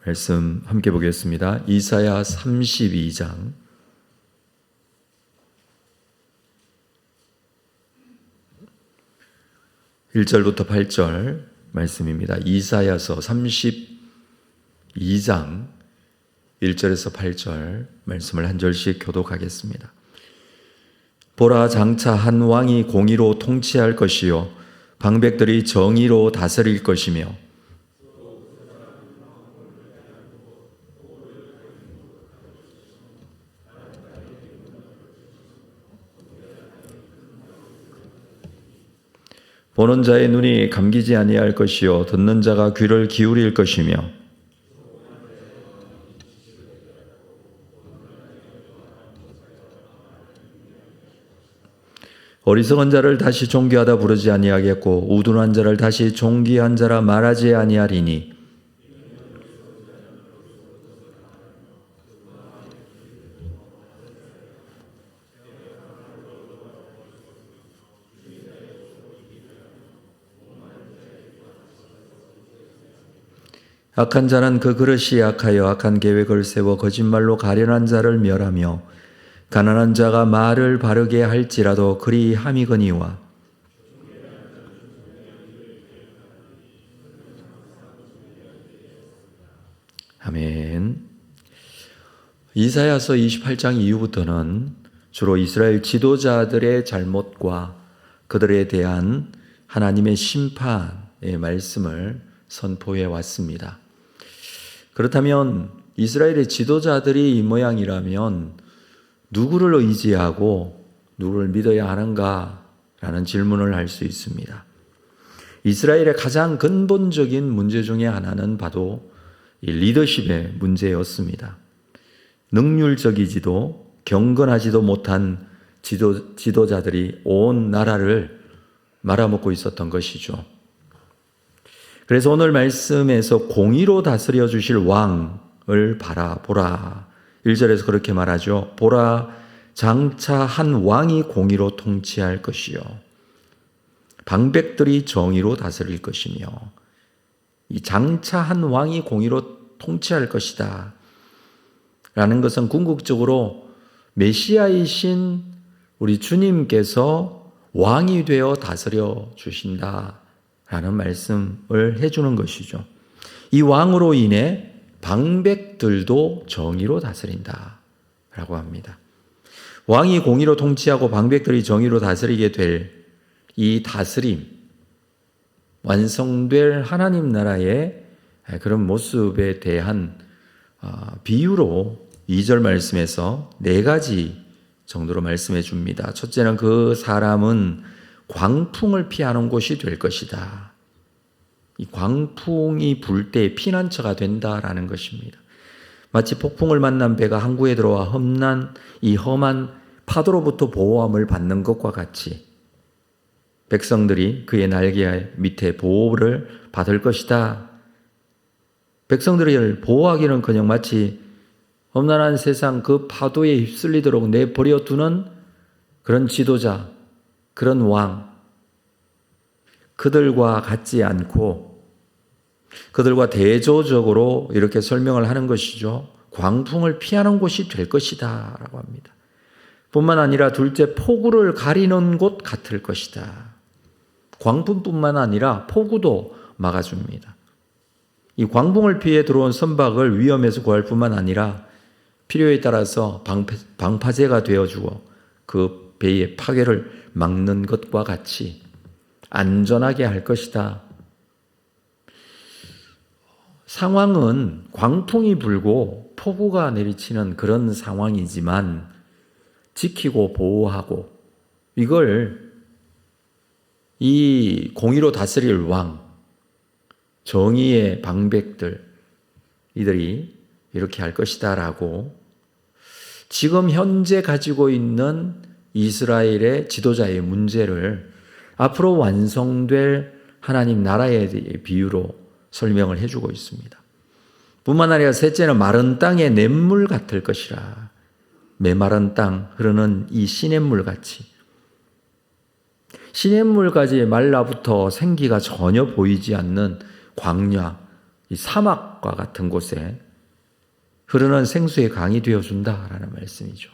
말씀 함께 보겠습니다. 이사야 32장 1절부터 8절 말씀입니다. 이사야서 32장 1절에서 8절 말씀을 한 절씩 교독하겠습니다. 보라, 장차 한 왕이 공의로 통치할 것이요 방백들이 정의로 다스릴 것이며 보는 자의 눈이 감기지 아니할 것이요 듣는 자가 귀를 기울일 것이며 어리석은 자를 다시 존귀하다 부르지 아니하겠고 우둔한 자를 다시 존귀한 자라 말하지 아니하리니 악한 자는 그 그릇이 약하여 악한 계획을 세워 거짓말로 가련한 자를 멸하며 가난한 자가 말을 바르게 할지라도 그리 함이거니와 아멘. 이사야서 28장 이후부터는 주로 이스라엘 지도자들의 잘못과 그들에 대한 하나님의 심판의 말씀을 선포해 왔습니다. 그렇다면 이스라엘의 지도자들이 이 모양이라면 누구를 의지하고 누구를 믿어야 하는가라는 질문을 할 수 있습니다. 이스라엘의 가장 근본적인 문제 중에 하나는 바로 이 리더십의 문제였습니다. 능률적이지도 경건하지도 못한 지도자들이 온 나라를 말아먹고 있었던 것이죠. 그래서 오늘 말씀에서 공의로 다스려 주실 왕을 바라보라. 1절에서 그렇게 말하죠. 보라, 장차 한 왕이 공의로 통치할 것이요 방백들이 정의로 다스릴 것이며 이 장차 한 왕이 공의로 통치할 것이다 라는 것은 궁극적으로 메시아이신 우리 주님께서 왕이 되어 다스려 주신다 라는 말씀을 해주는 것이죠. 이 왕으로 인해 방백들도 정의로 다스린다 라고 합니다. 왕이 공의로 통치하고 방백들이 정의로 다스리게 될 이 다스림, 완성될 하나님 나라의 그런 모습에 대한 비유로 2절 말씀에서 4가지 정도로 말씀해 줍니다. 첫째는 그 사람은 광풍을 피하는 곳이 될 것이다. 이 광풍이 불 때 피난처가 된다라는 것입니다. 마치 폭풍을 만난 배가 항구에 들어와 험한 파도로부터 보호함을 받는 것과 같이 백성들이 그의 날개 밑에 보호를 받을 것이다. 백성들을 보호하기는커녕 마치 험난한 세상 그 파도에 휩쓸리도록 내버려 두는 그런 지도자, 그런 왕, 그들과 같지 않고 그들과 대조적으로 이렇게 설명을 하는 것이죠. 광풍을 피하는 곳이 될 것이다 라고 합니다. 뿐만 아니라 둘째, 폭우를 가리는 곳 같을 것이다. 광풍뿐만 아니라 폭우도 막아줍니다. 이 광풍을 피해 들어온 선박을 위험에서 구할 뿐만 아니라 필요에 따라서 방파제가 되어주고 그 배의 파괴를 막는 것과 같이 안전하게 할 것이다. 상황은 광풍이 불고 폭우가 내리치는 그런 상황이지만 지키고 보호하고 이걸 이 공의로 다스릴 왕, 정의의 방백들 이들이 이렇게 할 것이다 라고 지금 현재 가지고 있는 이스라엘의 지도자의 문제를 앞으로 완성될 하나님 나라의 비유로 설명을 해주고 있습니다. 뿐만 아니라 셋째는 마른 땅의 냇물 같을 것이라. 메마른 땅 흐르는 이 시냇물 같이 시냇물까지 말라붙어 생기가 전혀 보이지 않는 광야, 이 사막과 같은 곳에 흐르는 생수의 강이 되어준다라는 말씀이죠.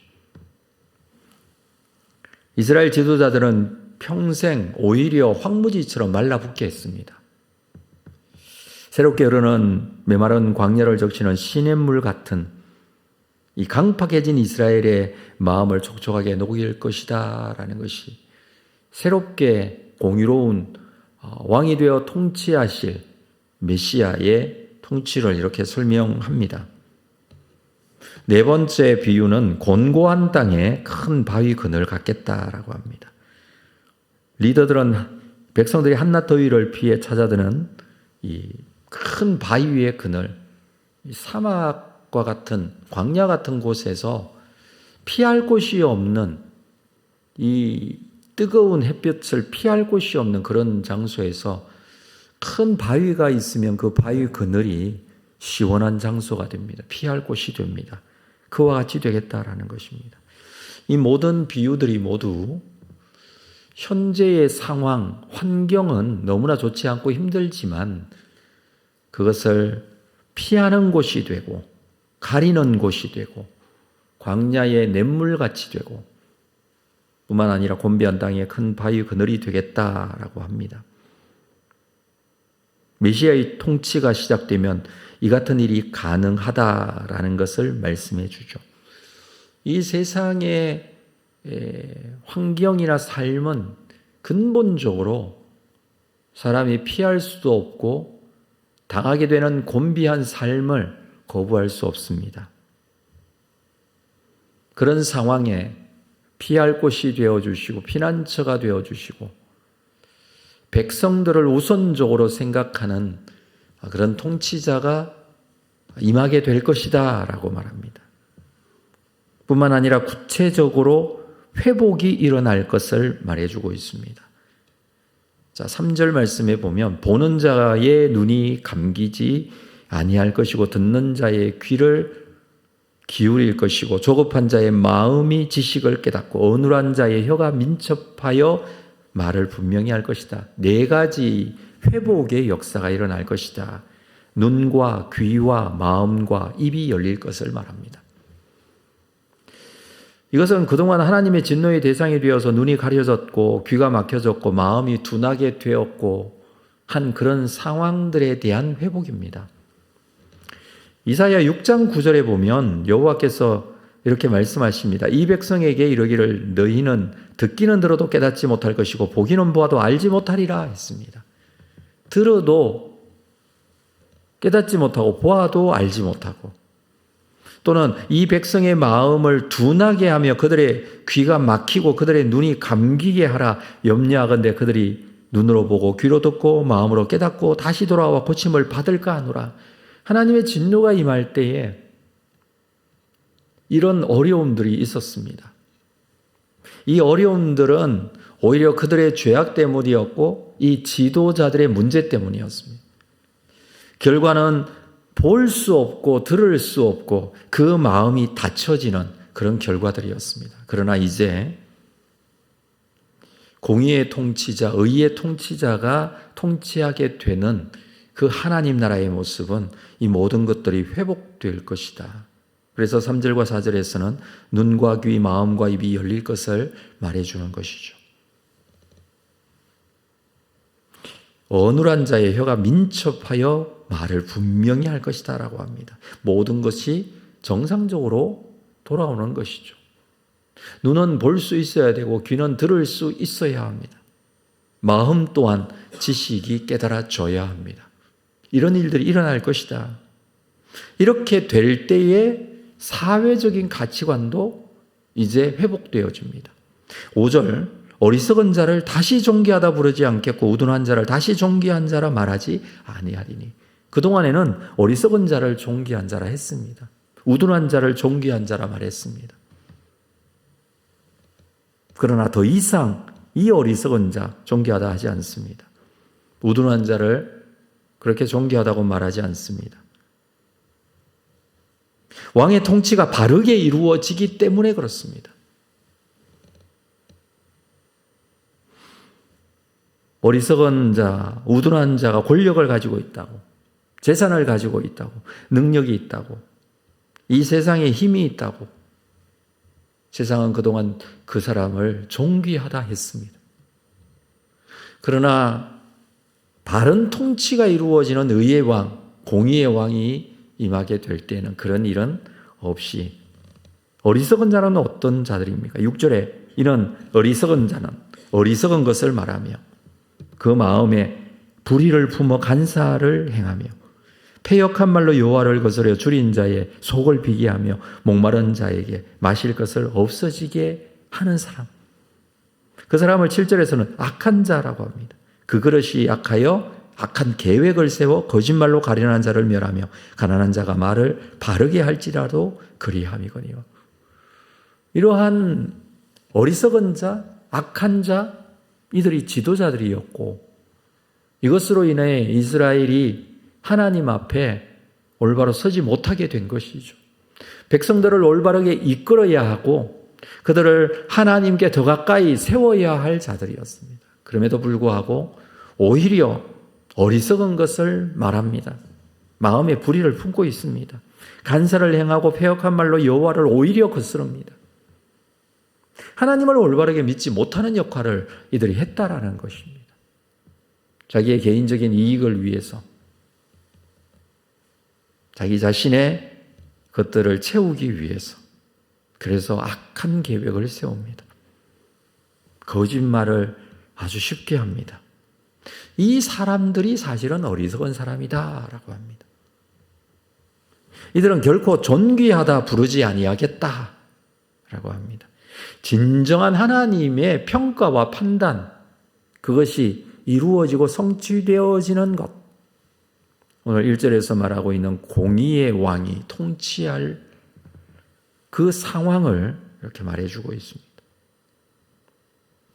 이스라엘 지도자들은 평생 오히려 황무지처럼 말라붙게 했습니다. 새롭게 흐르는 메마른 광야를 적시는 시냇물 같은 이 강팍해진 이스라엘의 마음을 촉촉하게 녹일 것이다 라는 것이 새롭게 공의로운 왕이 되어 통치하실 메시아의 통치를 이렇게 설명합니다. 네 번째 비유는 곤고한 땅에 큰 바위 그늘 같겠다라고 합니다. 리더들은 백성들이 한낮 더위를 피해 찾아드는 이 큰 바위 위의 그늘, 사막과 같은 광야 같은 곳에서 피할 곳이 없는 이 뜨거운 햇볕을 피할 곳이 없는 그런 장소에서 큰 바위가 있으면 그 바위 그늘이 시원한 장소가 됩니다. 피할 곳이 됩니다. 그와 같이 되겠다라는 것입니다. 이 모든 비유들이 모두 현재의 상황, 환경은 너무나 좋지 않고 힘들지만 그것을 피하는 곳이 되고 가리는 곳이 되고 광야의 냇물같이 되고 뿐만 아니라 곤비한 땅에 큰 바위 그늘이 되겠다라고 합니다. 메시아의 통치가 시작되면 이 같은 일이 가능하다라는 것을 말씀해 주죠. 이 세상의 환경이나 삶은 근본적으로 사람이 피할 수도 없고 당하게 되는 곤비한 삶을 거부할 수 없습니다. 그런 상황에 피할 곳이 되어주시고 피난처가 되어주시고 백성들을 우선적으로 생각하는 그런 통치자가 임하게 될 것이다 라고 말합니다. 뿐만 아니라 구체적으로 회복이 일어날 것을 말해주고 있습니다. 자, 3절 말씀에 보면 보는 자의 눈이 감기지 아니할 것이고 듣는 자의 귀를 기울일 것이고 조급한 자의 마음이 지식을 깨닫고 어눌한 자의 혀가 민첩하여 말을 분명히 할 것이다. 네 가지 회복의 역사가 일어날 것이다. 눈과 귀와 마음과 입이 열릴 것을 말합니다. 이것은 그동안 하나님의 진노의 대상이 되어서 눈이 가려졌고 귀가 막혀졌고 마음이 둔하게 되었고 한 그런 상황들에 대한 회복입니다. 이사야 6장 9절에 보면 여호와께서 이렇게 말씀하십니다. 이 백성에게 이르기를 너희는 듣기는 들어도 깨닫지 못할 것이고 보기는 보아도 알지 못하리라 했습니다. 들어도 깨닫지 못하고 보아도 알지 못하고 또는 이 백성의 마음을 둔하게 하며 그들의 귀가 막히고 그들의 눈이 감기게 하라 염려하건대 그들이 눈으로 보고 귀로 듣고 마음으로 깨닫고 다시 돌아와 고침을 받을까 하노라. 하나님의 진노가 임할 때에 이런 어려움들이 있었습니다. 이 어려움들은 오히려 그들의 죄악 때문이었고 이 지도자들의 문제 때문이었습니다. 결과는 볼 수 없고 들을 수 없고 그 마음이 닫혀지는 그런 결과들이었습니다. 그러나 이제 공의의 통치자, 의의 통치자가 통치하게 되는 그 하나님 나라의 모습은 이 모든 것들이 회복될 것이다. 그래서 3절과 4절에서는 눈과 귀, 마음과 입이 열릴 것을 말해주는 것이죠. 어눌한 자의 혀가 민첩하여 말을 분명히 할 것이다 라고 합니다. 모든 것이 정상적으로 돌아오는 것이죠. 눈은 볼 수 있어야 되고 귀는 들을 수 있어야 합니다. 마음 또한 지식이 깨달아져야 합니다. 이런 일들이 일어날 것이다. 이렇게 될 때에 사회적인 가치관도 이제 회복되어집니다. 5절 어리석은 자를 다시 존귀하다 부르지 않겠고 우둔한 자를 다시 존귀한 자라 말하지 아니하리니. 그동안에는 어리석은 자를 존귀한 자라 했습니다. 우둔한 자를 존귀한 자라 말했습니다. 그러나 더 이상 이 어리석은 자 존귀하다 하지 않습니다. 우둔한 자를 그렇게 존귀하다고 말하지 않습니다. 왕의 통치가 바르게 이루어지기 때문에 그렇습니다. 어리석은 자, 우둔한 자가 권력을 가지고 있다고, 재산을 가지고 있다고, 능력이 있다고, 이 세상에 힘이 있다고 세상은 그동안 그 사람을 존귀하다 했습니다. 그러나 바른 통치가 이루어지는 의의 왕, 공의의 왕이 임하게 될 때는 그런 일은 없이 어리석은 자는 어떤 자들입니까? 6절에 이는 어리석은 자는 어리석은 것을 말하며 그 마음에 불의를 품어 간사를 행하며 패역한 말로 여호와를 거스려 줄인 자의 속을 비게 하며 목마른 자에게 마실 것을 없어지게 하는 사람. 그 사람을 7절에서는 악한 자라고 합니다. 그 그릇이 악하여 악한 계획을 세워 거짓말로 가련한 자를 멸하며 가난한 자가 말을 바르게 할지라도 그리함이거니와. 이러한 어리석은 자, 악한 자, 이들이 지도자들이었고 이것으로 인해 이스라엘이 하나님 앞에 올바로 서지 못하게 된 것이죠. 백성들을 올바르게 이끌어야 하고 그들을 하나님께 더 가까이 세워야 할 자들이었습니다. 그럼에도 불구하고 오히려 어리석은 것을 말합니다. 마음에 불의를 품고 있습니다. 간사를 행하고 패역한 말로 여호와를 오히려 거스릅니다. 하나님을 올바르게 믿지 못하는 역할을 이들이 했다라는 것입니다. 자기의 개인적인 이익을 위해서 자기 자신의 것들을 채우기 위해서 그래서 악한 계획을 세웁니다. 거짓말을 아주 쉽게 합니다. 이 사람들이 사실은 어리석은 사람이다라고 합니다. 이들은 결코 존귀하다 부르지 아니하겠다라고 합니다. 진정한 하나님의 평가와 판단, 그것이 이루어지고 성취되어지는 것. 오늘 1절에서 말하고 있는 공의의 왕이 통치할 그 상황을 이렇게 말해주고 있습니다.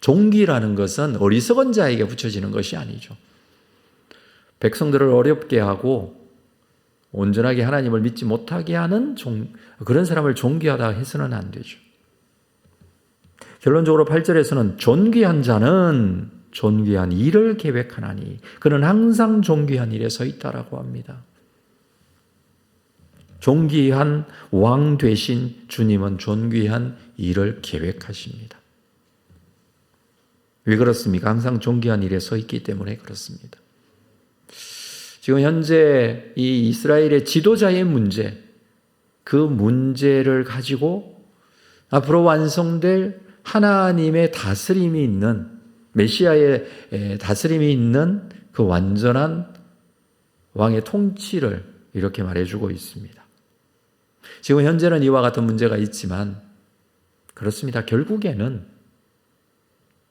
종기라는 것은 어리석은 자에게 붙여지는 것이 아니죠. 백성들을 어렵게 하고 온전하게 하나님을 믿지 못하게 하는 그런 사람을 존귀하다 해서는 안 되죠. 결론적으로 8절에서는 존귀한 자는 존귀한 일을 계획하나니 그는 항상 존귀한 일에 서 있다라고 합니다. 존귀한 왕 되신 주님은 존귀한 일을 계획하십니다. 왜 그렇습니까? 항상 존귀한 일에 서 있기 때문에 그렇습니다. 지금 현재 이 이스라엘의 지도자의 문제, 그 문제를 가지고 앞으로 완성될 하나님의 다스림이 있는 메시아의 다스림이 있는 그 완전한 왕의 통치를 이렇게 말해주고 있습니다. 지금 현재는 이와 같은 문제가 있지만 그렇습니다. 결국에는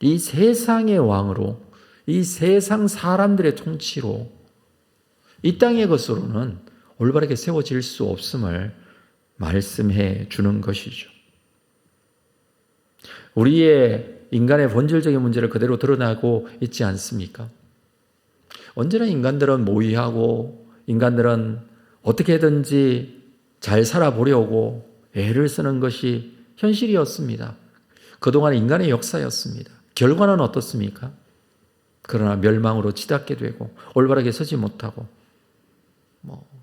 이 세상의 왕으로 이 세상 사람들의 통치로 이 땅의 것으로는 올바르게 세워질 수 없음을 말씀해 주는 것이죠. 우리의 인간의 본질적인 문제를 그대로 드러나고 있지 않습니까? 언제나 인간들은 모의하고 인간들은 어떻게든지 잘 살아보려고 애를 쓰는 것이 현실이었습니다. 그동안 인간의 역사였습니다. 결과는 어떻습니까? 그러나 멸망으로 치닫게 되고 올바르게 서지 못하고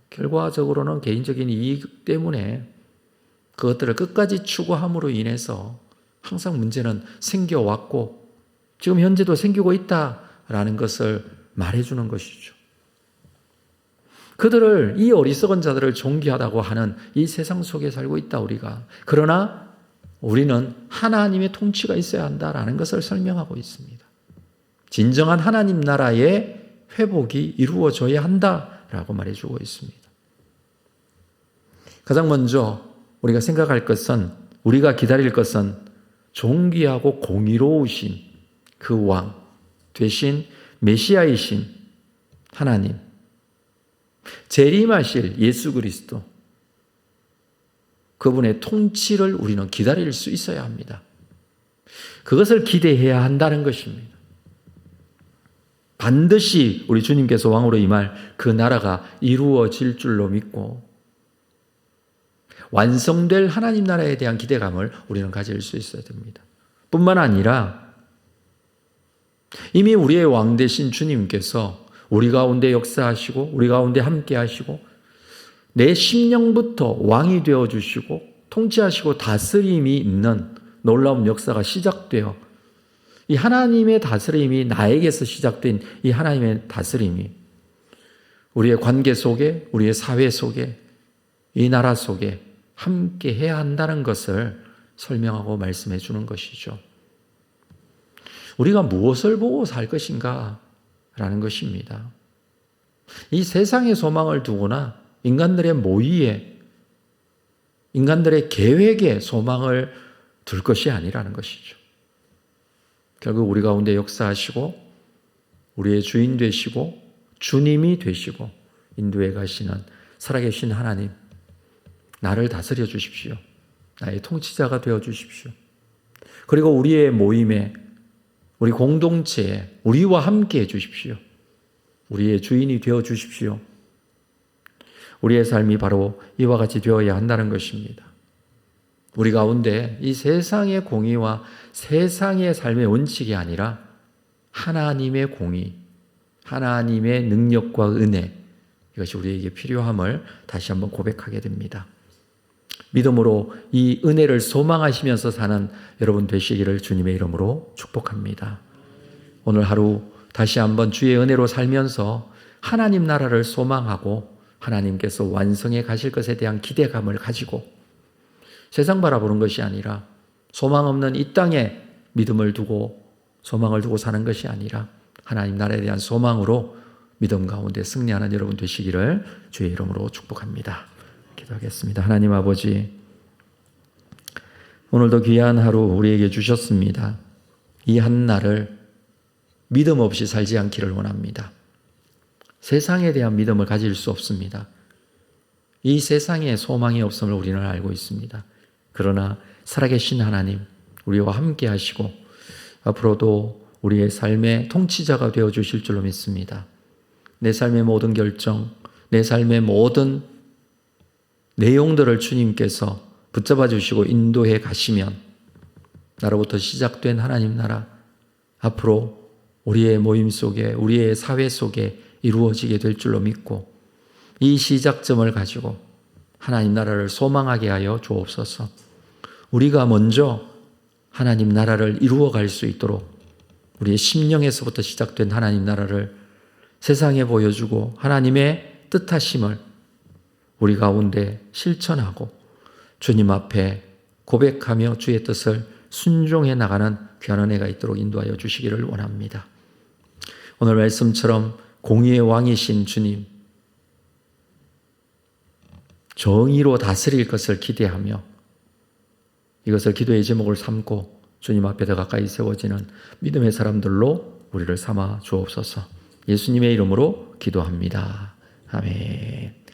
결과적으로는 개인적인 이익 때문에 그것들을 끝까지 추구함으로 인해서 항상 문제는 생겨왔고 지금 현재도 생기고 있다라는 것을 말해주는 것이죠. 그들을, 이 어리석은 자들을 존귀하다고 하는 이 세상 속에 살고 있다 우리가. 그러나 우리는 하나님의 통치가 있어야 한다라는 것을 설명하고 있습니다. 진정한 하나님 나라의 회복이 이루어져야 한다라고 말해주고 있습니다. 가장 먼저 우리가 생각할 것은, 우리가 기다릴 것은 존귀하고 공의로우신 그 왕 되신 메시아이신 하나님, 재림하실 예수 그리스도, 그분의 통치를 우리는 기다릴 수 있어야 합니다. 그것을 기대해야 한다는 것입니다. 반드시 우리 주님께서 왕으로 임할 그 나라가 이루어질 줄로 믿고 완성될 하나님 나라에 대한 기대감을 우리는 가질 수 있어야 됩니다. 뿐만 아니라 이미 우리의 왕 되신 주님께서 우리 가운데 역사하시고 우리 가운데 함께 하시고 내 심령부터 왕이 되어주시고 통치하시고 다스림이 있는 놀라운 역사가 시작되어 이 하나님의 다스림이 나에게서 시작된 이 하나님의 다스림이 우리의 관계 속에 우리의 사회 속에 이 나라 속에 함께 해야 한다는 것을 설명하고 말씀해 주는 것이죠. 우리가 무엇을 보고 살 것인가 라는 것입니다. 이 세상의 소망을 두거나 인간들의 모의에 인간들의 계획에 소망을 둘 것이 아니라는 것이죠. 결국 우리 가운데 역사하시고 우리의 주인 되시고 주님이 되시고 인도해 가시는 살아계신 하나님, 나를 다스려 주십시오. 나의 통치자가 되어 주십시오. 그리고 우리의 모임에 우리 공동체에 우리와 함께 해 주십시오. 우리의 주인이 되어 주십시오. 우리의 삶이 바로 이와 같이 되어야 한다는 것입니다. 우리 가운데 이 세상의 공의와 세상의 삶의 원칙이 아니라 하나님의 공의, 하나님의 능력과 은혜, 이것이 우리에게 필요함을 다시 한번 고백하게 됩니다. 믿음으로 이 은혜를 소망하시면서 사는 여러분 되시기를 주님의 이름으로 축복합니다. 오늘 하루 다시 한번 주의 은혜로 살면서 하나님 나라를 소망하고 하나님께서 완성해 가실 것에 대한 기대감을 가지고 세상 바라보는 것이 아니라 소망 없는 이 땅에 믿음을 두고 소망을 두고 사는 것이 아니라 하나님 나라에 대한 소망으로 믿음 가운데 승리하는 여러분 되시기를 주의 이름으로 축복합니다. 기도하겠습니다. 하나님 아버지, 오늘도 귀한 하루 우리에게 주셨습니다. 이 한 날을 믿음 없이 살지 않기를 원합니다. 세상에 대한 믿음을 가질 수 없습니다. 이 세상에 소망이 없음을 우리는 알고 있습니다. 그러나 살아계신 하나님, 우리와 함께 하시고 앞으로도 우리의 삶의 통치자가 되어 주실 줄로 믿습니다. 내 삶의 모든 결정, 내 삶의 모든 내용들을 주님께서 붙잡아 주시고 인도해 가시면 나로부터 시작된 하나님 나라 앞으로 우리의 모임 속에 우리의 사회 속에 이루어지게 될 줄로 믿고 이 시작점을 가지고 하나님 나라를 소망하게 하여 주옵소서. 우리가 먼저 하나님 나라를 이루어갈 수 있도록 우리의 심령에서부터 시작된 하나님 나라를 세상에 보여주고 하나님의 뜻하심을 우리 가운데 실천하고 주님 앞에 고백하며 주의 뜻을 순종해 나가는 귀한 은혜가 있도록 인도하여 주시기를 원합니다. 오늘 말씀처럼 공의의 왕이신 주님, 정의로 다스릴 것을 기대하며 이것을 기도의 제목을 삼고 주님 앞에 더 가까이 세워지는 믿음의 사람들로 우리를 삼아 주옵소서. 예수님의 이름으로 기도합니다. 아멘.